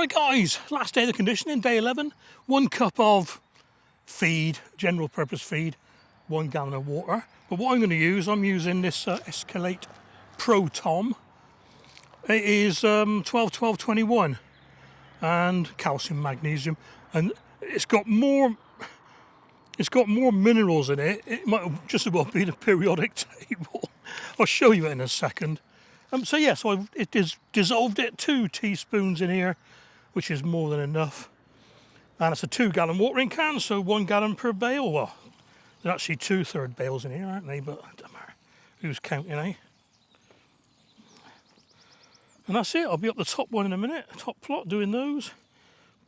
Right guys, last day of the conditioning, day 11. 1 cup of feed, general purpose feed, 1 gallon of water. But what I'm going to use, I'm using this Escalate Pro Tom. It is 12-12-21 and calcium, magnesium, and it's got more minerals in it. It might just about be the periodic table. I'll show you it in a second. So I've dissolved it 2 teaspoons in here, which is more than enough. And it's a 2-gallon watering can, so 1 gallon per bale. Well, there's actually 2/3 bales in here, aren't they? But it doesn't matter who's counting, eh? And that's it. I'll be up the top one in a minute, top plot, doing those.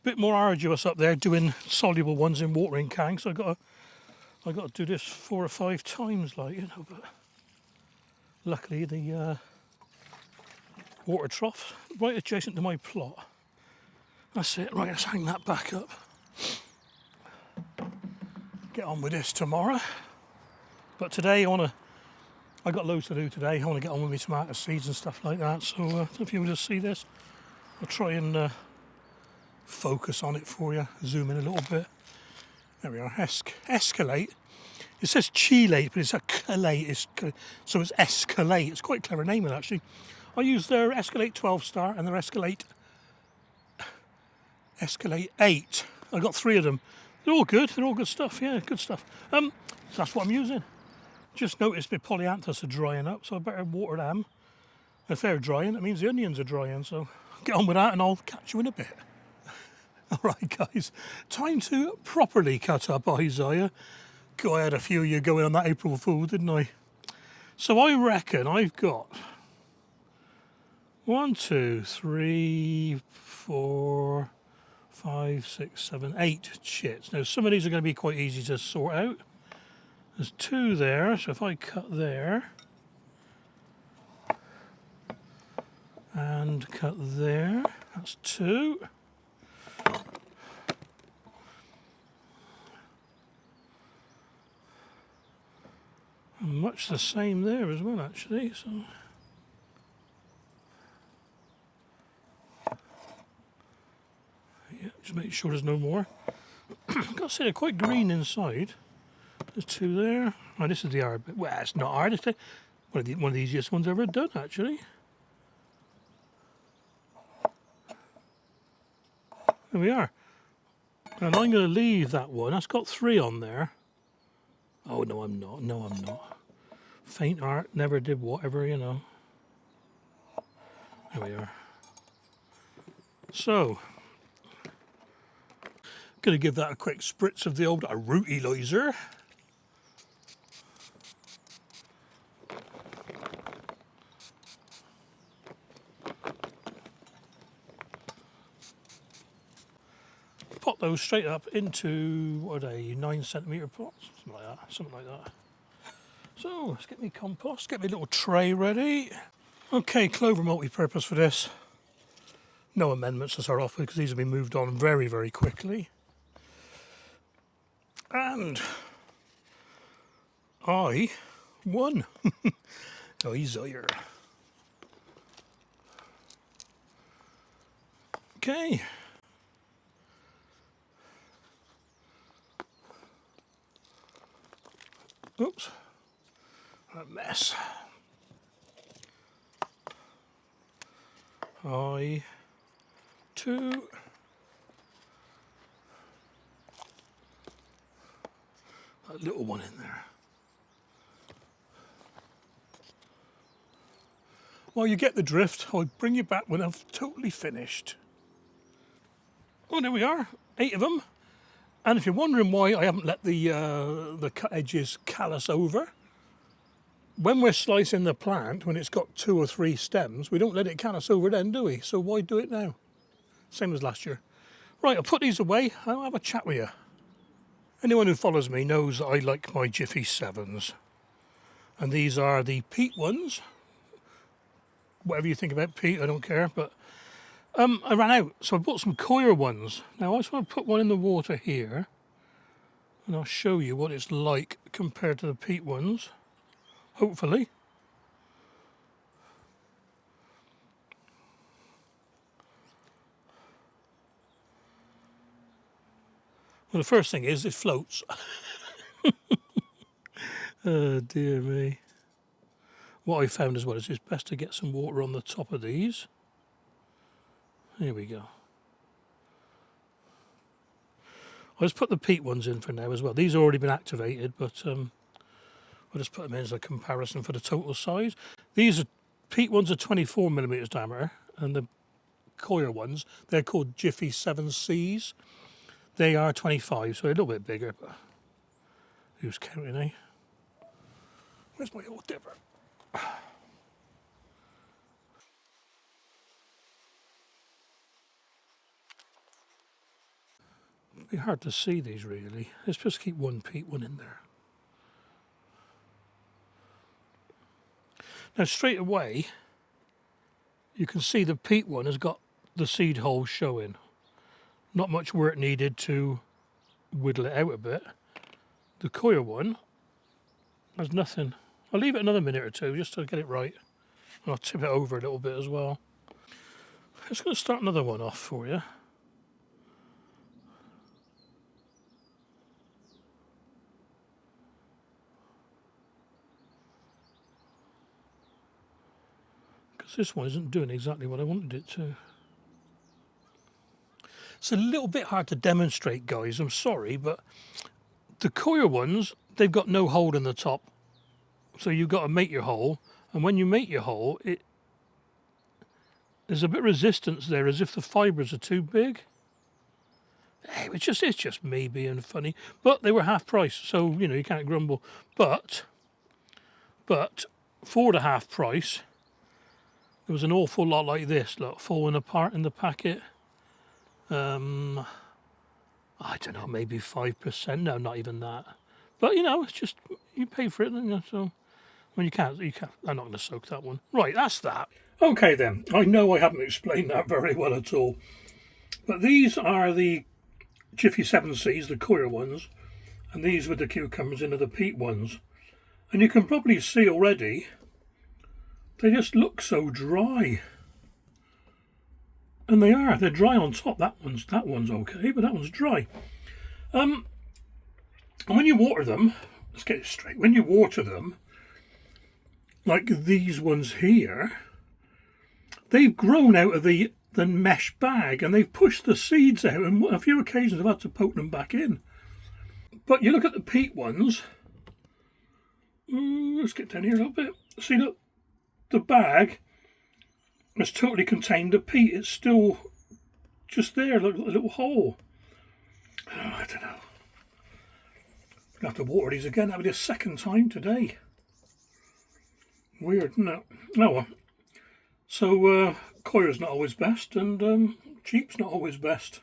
Bit more arduous up there, doing soluble ones in watering cans. So I got to do this 4 or 5 times, like, you know. But luckily, the water trough right adjacent to my plot. That's it. Right, let's hang that back up. Get on with this tomorrow. But today I got loads to do today. I want to get on with my tomato seeds and stuff like that. So if you want to see this, I'll try and focus on it for you. Zoom in a little bit. There we are. Escalate. It says chelate, but it's a chelate. So it's Escalate. It's quite a clever name, actually. I use their Escalate 12-star and their Escalate 8. I got 3 of them. They're all good. They're all good stuff. Yeah, good stuff. So that's what I'm using. Just noticed my polyanthus are drying up, so I better water them. If they're drying, that means the onions are drying. So get on with that, and I'll catch you in a bit. All right, guys. Time to properly cut up Isaiah. God, I had a few of you going on that April Fool, didn't I? So I reckon I've got 1, 2, 3, 4, 5, 6, 7, 8 chits. Now some of these are going to be quite easy to sort out. There's 2 there, so if I cut there and cut there, that's 2. And much the same there as well, actually. So yeah, just make sure there's no more. I've got to say they're quite green inside. There's 2 there. Oh, this is the hard bit. Well, it's not hard. It's one of the easiest ones I've ever done, actually. There we are. And I'm going to leave that one. That's got 3 on there. Oh, no, I'm not. No, I'm not. Faint art, never did whatever, you know. There we are. So, going to give that a quick spritz of the old Fertilizer. Pop those straight up into, what are they, 9cm pots? Something like that. So, let's get me compost, get me little tray ready. Okay, clover multi-purpose for this. No amendments to start off with because these will be moved on very, very quickly. And I won. Isaiah. Okay. Oops. A mess. 2. That little one in there. Well, you get the drift. I'll bring you back when I've totally finished. Oh, there we are. 8 of them. And if you're wondering why I haven't let the cut edges callus over, when we're slicing the plant, when it's got 2 or 3 stems, we don't let it callus over then, do we? So why do it now? Same as last year. Right, I'll put these away and I'll have a chat with you. Anyone who follows me knows that I like my Jiffy 7s. And these are the peat ones. Whatever you think about peat, I don't care, but I ran out, so I bought some coir ones. Now I just want to put one in the water here, and I'll show you what it's like compared to the peat ones, hopefully. Well, the first thing is it floats. Oh dear me. What I found as well is it's best to get some water on the top of these. Here we go. I'll just put the peat ones in for now as well. These have already been activated, but I'll just put them in as a comparison for the total size. These are peat ones are 24 millimeters diameter, and the coir ones, they're called Jiffy 7Cs. They are 25, so they're a little bit bigger, but who's counting, eh? Where's my old dipper? It'd be hard to see these really. Let's just keep one peat one in there. Now straight away, you can see the peat one has got the seed hole showing. Not much work needed to whittle it out a bit. The coir one has nothing. I'll leave it another minute or two just to get it right. And I'll tip it over a little bit as well. I'm just going to start another one off for you. Because this one isn't doing exactly what I wanted it to. It's a little bit hard to demonstrate, guys, I'm sorry, but the coir ones, they've got no hole in the top. So you've got to make your hole, and when you make your hole, there's a bit of resistance there, as if the fibres are too big. Hey, it's just me being funny. But they were half price, so, you know, you can't grumble. But for the half price, there was an awful lot like this, look, falling apart in the packet. I don't know, maybe 5%. No, not even that. But, you know, it's just, you pay for it, you know, so... Well, you can't. I'm not going to soak that one. Right, that's that. Okay then, I know I haven't explained that very well at all. But these are the Jiffy 7Cs, the coir ones, and these with the cucumbers in are the peat ones. And you can probably see already, they just look so dry. And they're dry on top. That one's okay, but that one's dry. And when you water them, let's get it straight, when you water them, like these ones here, they've grown out of the mesh bag and they've pushed the seeds out, and on a few occasions I've had to poke them back in. But you look at the peat ones, let's get down here a little bit. See, look, the bag has totally contained the peat. It's still just there, like a little hole. Oh, I don't know. I'm going to have to water these again. That'll be the second time today. Weird, isn't it? Oh well. So, coir's not always best, and cheap's not always best.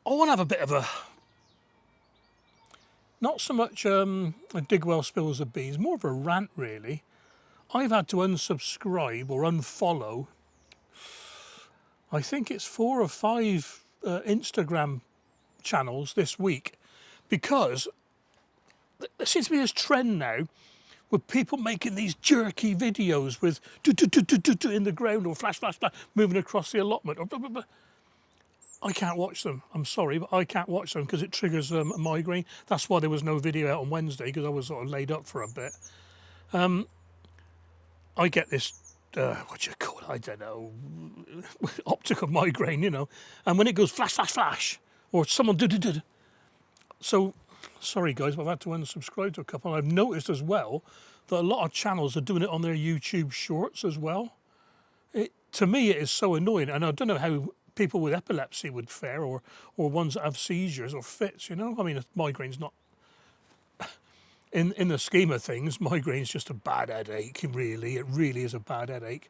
I want to have a bit of a, not so much a dig well spills the beans, more of a rant really. I've had to unsubscribe or unfollow, I think it's 4 or 5 Instagram channels this week, because there seems to be this trend now with people making these jerky videos with in the ground, or flash, flash, flash, moving across the allotment. I can't watch them. I'm sorry, but I can't watch them because it triggers a migraine. That's why there was no video out on Wednesday, because I was sort of laid up for a bit. I get this, what do you call it? I don't know, optical migraine, you know. And when it goes flash, flash, flash, or someone do. So, sorry guys, but I've had to unsubscribe to a couple. I've noticed as well that a lot of channels are doing it on their YouTube shorts as well. To me, it is so annoying, and I don't know how people with epilepsy would fare, or ones that have seizures or fits, you know. I mean, migraine's not, in the scheme of things, migraine's just a bad headache, really. It really is a bad headache.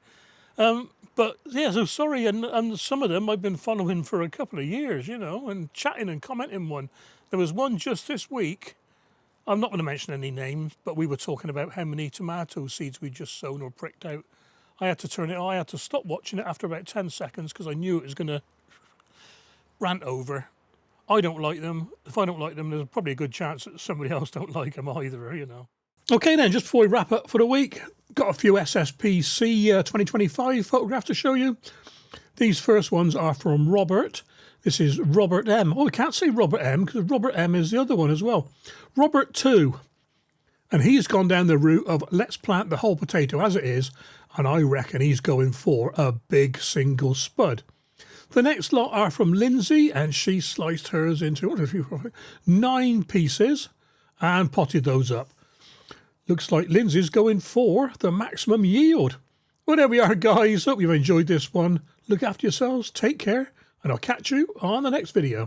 But yeah, so sorry, and some of them I've been following for a couple of years, you know, and chatting and commenting one. There was one just this week, I'm not going to mention any names, but we were talking about how many tomato seeds we'd just sown or pricked out. I had to turn it on, I had to stop watching it after about 10 seconds because I knew it was going to rant over. I don't like them. If I don't like them, there's probably a good chance that somebody else don't like them either, you know. Okay then, just before we wrap up for the week, got a few SSPC 2025 photographs to show you. These first ones are from Robert. This is Robert M. Oh, I can't say Robert M because Robert M is the other one as well. Robert 2. And he's gone down the route of let's plant the whole potato as it is, and I reckon he's going for a big single spud. The next lot are from Lindsay, and she sliced hers into 9 pieces and potted those up. Looks like Lindsay's going for the maximum yield. Well, there we are, guys. Hope you've enjoyed this one. Look after yourselves, take care, and I'll catch you on the next video.